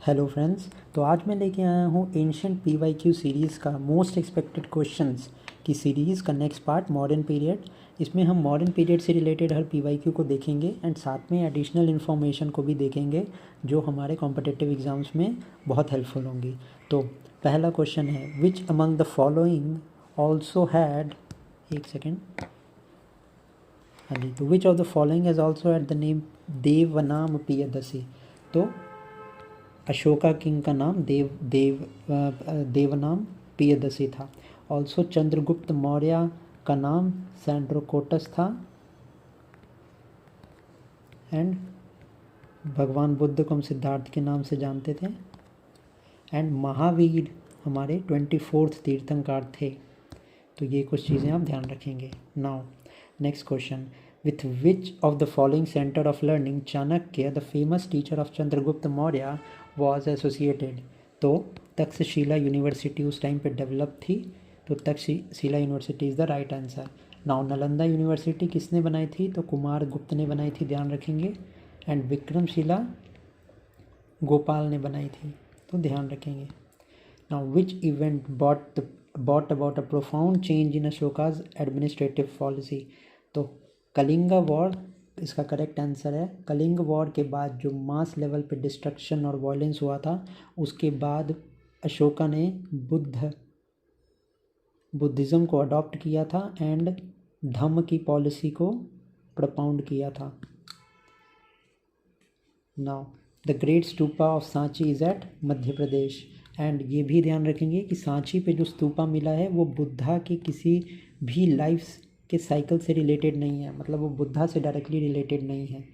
Hello friends. तो आज मैं लेके आया हूँ एंशिएंट पीवाईक्यू सीरीज़ का मोस्ट एक्सपेक्टेड क्वेश्चंस की सीरीज़ का नेक्स्ट पार्ट मॉडर्न पीरियड। इसमें हम मॉडर्न पीरियड से रिलेटेड हर पीवाईक्यू को देखेंगे एंड साथ में एडिशनल इन्फॉर्मेशन को भी देखेंगे जो हमारे कॉम्पिटिटिव एग्ज़ाम्स में बहुत हेल्पफुल होंगी। तो पहला क्वेश्चन है, which among the following also had, एक सेकेंड, हाँ जी, तो which of the following has also had the name Devanam Piyadasi. तो अशोका किंग का नाम देवनाम पियदसी था। ऑल्सो चंद्रगुप्त मौर्य का नाम सैंड्रोकोटस था। एंड भगवान बुद्ध को हम सिद्धार्थ के नाम से जानते थे। एंड महावीर हमारे 24th तीर्थंकर थे। तो ये कुछ चीज़ें आप ध्यान रखेंगे। Now next question, with which of the following centre of learning Chanakya the famous teacher of Chandragupta Maurya was associated. तो तक्षशिला यूनिवर्सिटी उस टाइम पे डेवलप थी, तो Takshashila university is the right answer. Now Nalanda university किसने बनाई थी? तो कुमार गुप्त ने बनाई थी, ध्यान रखेंगे। एंड विक्रमशिला गोपाल ने बनाई थी, तो ध्यान रखेंगे। Now which event brought about a profound change in Ashoka's administrative policy। तो कलिंगा वॉर इसका करेक्ट आंसर है। कलिंग वॉर के बाद जो मास लेवल पे डिस्ट्रक्शन और वायलेंस हुआ था, उसके बाद अशोका ने बुद्धिज़्म को अडॉप्ट किया था एंड धम्म की पॉलिसी को प्रपाउंड किया था। Now the great stupa of Sanchi is at Madhya Pradesh. And ये भी ध्यान रखेंगे कि सांची पे जो स्तूपा मिला है वो बुद्धा की किसी भी लाइफ के साइकिल से रिलेटेड नहीं है, मतलब वो बुद्धा से डायरेक्टली रिलेटेड नहीं है।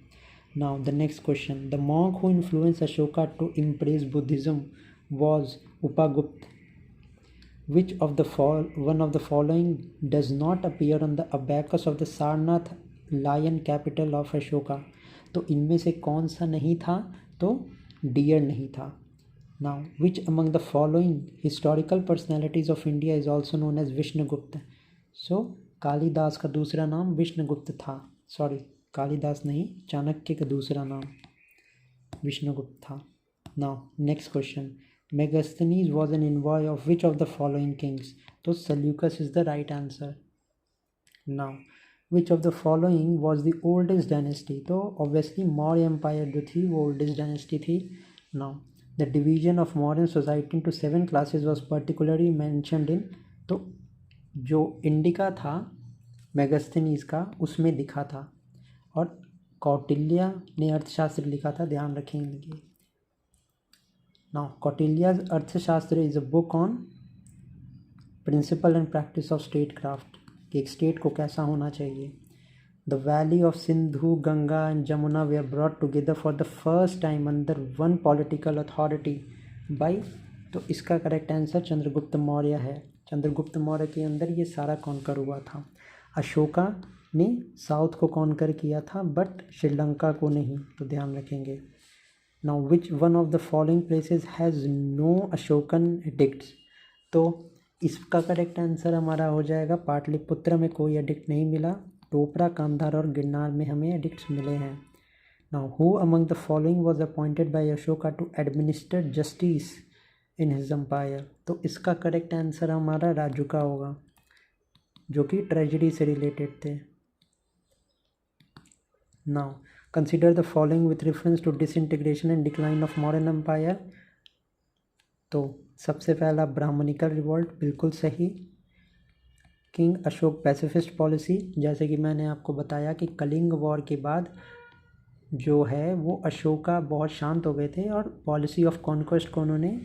Now the next question, the monk who influence Ashoka to impress Buddhism was Upagupta. Which of the one of the following does not appear on the abacus of the Sarnath lion capital of Ashoka। तो इनमें से कौन सा नहीं था? तो dear नहीं था। Now which among the following historical personalities of India is also known as Vishnugupta. So Kalidas का दूसरा नाम विष्णुगुप्त था, सॉरी कालिदास नहीं, चाणक्य का दूसरा नाम विष्णुगुप्त था। Now next question, Megasthenes was an envoy of which of the following kings? तो Seleucus is the right answer. Now which of the following was the oldest dynasty? तो obviously मौर्य एम्पायर जो थी वो oldest dynasty थी। Now the division of modern society into 7 classes was particularly mentioned in, तो जो indica था मेगास्थनीज का उसमें दिखा था, और कौटिल्य ने अर्थशास्त्र लिखा था, ध्यान रखेंगे। Now Kautilya's Arthashastra is a book on principle and practice of state craft, कि एक स्टेट को कैसा होना चाहिए। The valley of Sindhu Ganga and Jamuna were brought together for the first time under one political authority by, तो इसका करेक्ट आंसर चंद्रगुप्त मौर्य है। चंद्रगुप्त मौर्य के अंदर ये सारा कॉन्कर हुआ था। अशोका ने साउथ को कॉन्कर किया था बट श्रीलंका को नहीं, तो ध्यान रखेंगे। Now which one of the following places has no Ashokan edicts. तो इसका करेक्ट आंसर हमारा हो जाएगा पाटलिपुत्र में कोई एडिक्ट नहीं मिला, टोपरा, कांधार और गिरनार में हमें एडिक्ट्स मिले हैं। Now who among the following was appointed by Ashoka to administer justice in his empire. तो इसका करेक्ट आंसर हमारा राजुका होगा, जो कि ट्रेजरी से रिलेटेड थे। Now consider the following with reference to disintegration and decline of modern empire. तो सबसे पहला ब्राह्मणिकल रिवॉल्ट, बिल्कुल सही। किंग अशोक पैसिफिस्ट पॉलिसी, जैसे कि मैंने आपको बताया कि कलिंग वॉर के बाद जो है वो अशोका बहुत शांत हो गए थे और पॉलिसी ऑफ कॉन्क्वेस्ट को उन्होंने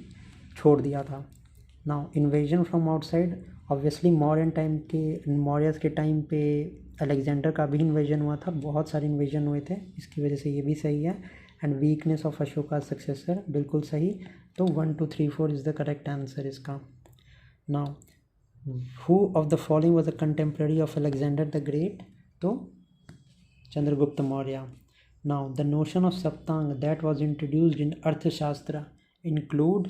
छोड़ दिया था। Now invasion from outside, obviously Mauryas के टाइम पे अलेक्जेंडर का भी इन्वेजन हुआ था, बहुत सारे इन्वेजन हुए थे, इसकी वजह से ये भी सही है। And weakness of Ashoka successor, बिल्कुल सही। तो 1 2 3 4 इज़ द करेक्ट आंसर इसका। Now who of the following was a contemporary of Alexander the great? तो Chandragupta Maurya. Now the notion of Saptanga that was introduced in Arthashastra include,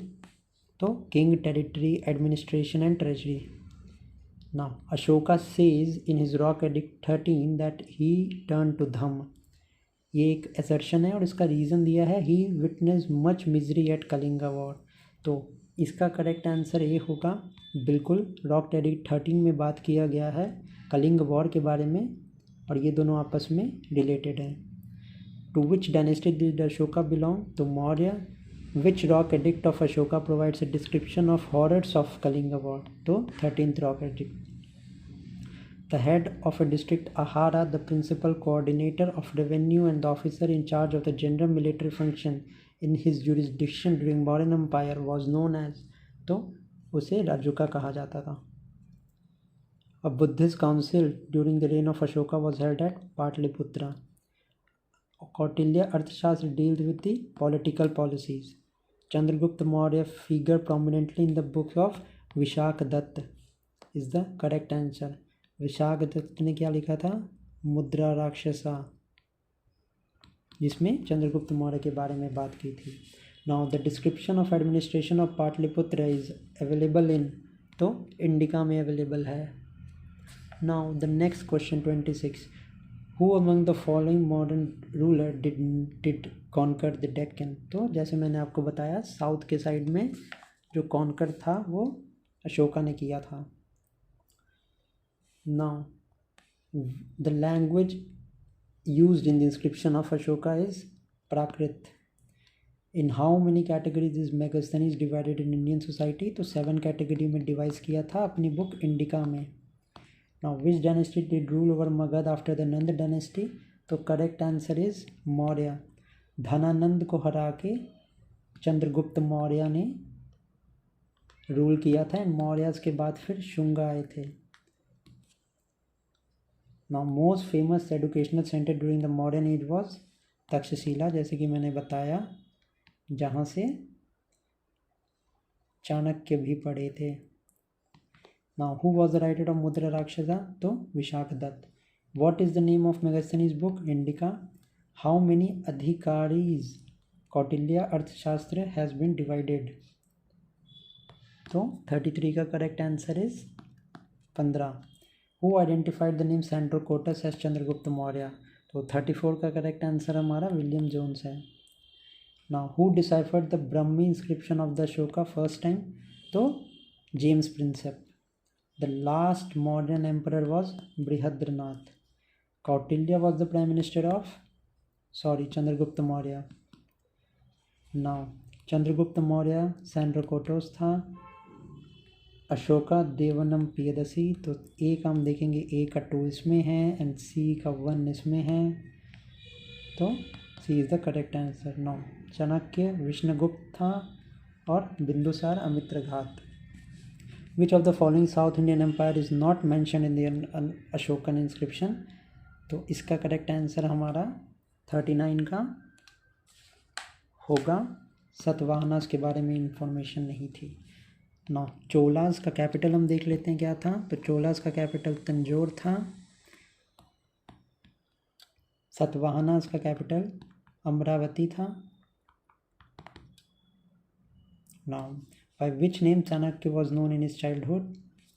तो king, territory, administration and treasury. Now Ashoka says in his rock edict 13 that he turned to Dham, ये एक assertion है और इसका reason दिया है he witness much misery at Kalinga war. तो इसका करेक्ट आंसर ये होगा बिल्कुल। रॉक टेडी 13 में बात किया गया है कलिंग वॉर के बारे में और ये दोनों आपस में रिलेटेड हैं। To which dynasty did Ashoka belong? तो Maurya. Which rock edict of Ashoka provides a description of horrors of Kalinga war? तो 13th rock edict. The head of a district Ahara, the principal coordinator of revenue and the officer in charge of the general military function in his jurisdiction during Mauryan Empire was known as? तो उसे राजुका कहा जाता था। A Buddhist council during the reign of Ashoka was held at Patliputra. Kautilya Arthashastra deals with the political policies. Chandragupta Maurya figure prominently in the book of Vishakadatta is the correct answer. Vishakhadatta ने क्या लिखा था? मुद्रा राक्षसा, जिसमें चंद्रगुप्त मौर्य के बारे में बात की थी। Now the description of administration of Pataliputra is available in? तो इंडिका में अवेलेबल है। Now the next question 26, who among the following modern ruler did conquer the Deccan? तो जैसे मैंने आपको बताया साउथ के साइड में जो कॉन्कर था वो अशोका ने किया था। Now, the language used in the inscription of Ashoka is Prakrit. In how many categories is Megasthenes divided in Indian society? तो 7 कैटेगरी में डिवाइस किया था अपनी बुक इंडिका में। Now, which dynasty did rule over Magध after the Nand dynasty? तो correct answer is Maurya. Dhanananda को हरा के चंद्रगुप्त मौर्य ने रूल किया था एंड मौर्यस के बाद फिर शुंग आए थे। Now most famous educational center during the modern age was Takshashila, जैसे कि मैंने बताया, जहाँ से चाणक्य भी पढ़े थे। Now who was the writer of मुद्रा राक्षसा? तो Vishakhadatta. What is the name of Megasthenes book? Indica. How many अधिकारीज Kautilya अर्थशास्त्र has been divided? तो 33 का correct answer is 15। Who identified the name Sandrocotus as Chandragupta Maurya? तो 34 का करेक्ट आंसर हमारा विलियम जोन्स है। Now who deciphered the Brahmi inscription of the Ashoka first time? तो James Prinsep. The last modern emperor was Brihadranath. Kautilya was the prime minister of Chandragupta Maurya. Now Chandragupta Maurya Sandrocottus था। अशोका देवनम पियदसी। तो ए का हम देखेंगे ए का 2 इसमें है एंड सी का 1 इसमें है, तो C is the correct answer. 9 Chanakya Vishnugupta था और Bindusara Amitraghata. Which of the following south Indian empire is not mentioned in the Ashokan inscription? तो इसका करेक्ट आंसर हमारा 39 का होगा। सतवाहनास के बारे में इंफॉर्मेशन नहीं थी। ना चोलास का कैपिटल हम देख लेते हैं क्या था। तो चोलास का कैपिटल तंजौर था। सतवाहनास का कैपिटल अमरावती था। Now by which name Chanakya was known in his childhood?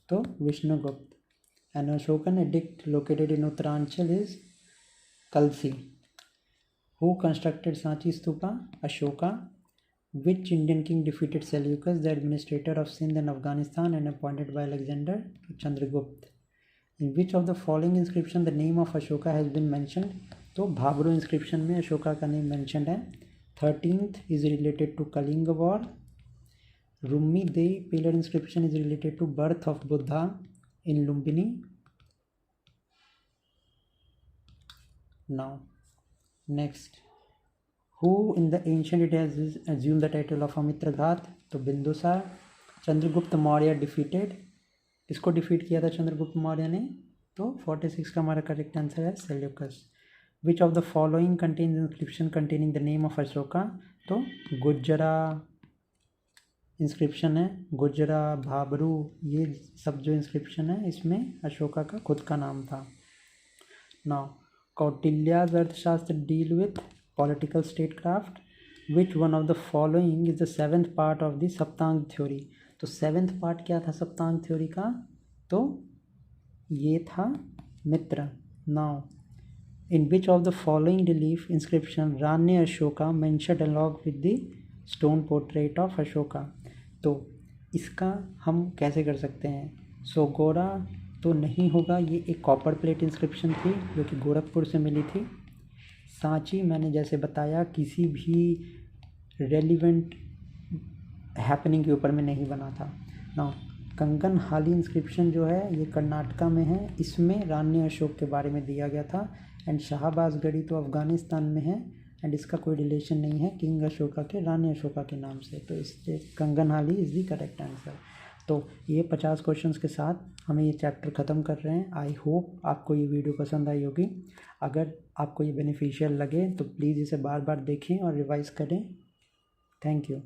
तो Vishnugupta. An Ashokan edict located in Uttaranchal is Kalsi. Who constructed Sanchi stupa? Ashoka. Which Indian king defeated Seleucus, the administrator of Sindh and Afghanistan, and appointed by Alexander? Chandragupta. In which of the following inscription the name of Ashoka has been mentioned? तो Bhabru inscription में अशोका का name mentioned है। 13th is related to Kalinga war. Rummi Dei pillar inscription is related to birth of Buddha in Lumbini. Now, next. Who in the ancient it has assumed the title of Amitraghata? तो Bindusara. Chandragupta Maurya defeated, इसको defeat किया था चंद्रगुप्त मौर्य ने? तो 46 का हमारा correct answer है Seleucus. Which of the following contains inscription containing the name of Ashoka? तो गुज्जरा इंस्क्रिप्शन है। गुज्जरा, भाबरू, ये सब जो इंस्क्रिप्शन है इसमें अशोका का खुद का नाम था। नाउ कौटिल्याज अर्थशास्त्र deal with political statecraft. Which one of the following is the 7th part of the Saptanga theory? तो 7th part क्या था सप्तांग थ्योरी का? तो ये था मित्र। Now in which of the following relief inscription रान्य Ashoka mentioned along with the stone portrait of Ashoka. तो इसका हम कैसे कर सकते हैं? सोगोरा तो नहीं होगा, ये एक कॉपर प्लेट इंस्क्रिप्शन थी जो कि गोरखपुर से मिली थी। सांची मैंने जैसे बताया किसी भी रेलिवेंट हैपनिंग के ऊपर में नहीं बना था ना। कंगन हाली इंस्क्रिप्शन जो है ये कर्नाटका में है, इसमें रान्य अशोक के बारे में दिया गया था। एंड शाहबाज गढ़ी तो अफ़गानिस्तान में है एंड इसका कोई रिलेशन नहीं है किंग अशोका के रानी अशोका के नाम से। तो इससे कंगन हाली इज़ दी करेक्ट आंसर। तो ये 50 क्वेश्चंस के साथ हमें ये चैप्टर ख़त्म कर रहे हैं। आई होप आपको ये वीडियो पसंद आई होगी। अगर आपको ये बेनिफिशियल लगे तो प्लीज़ इसे बार बार देखें और रिवाइज़ करें। Thank you.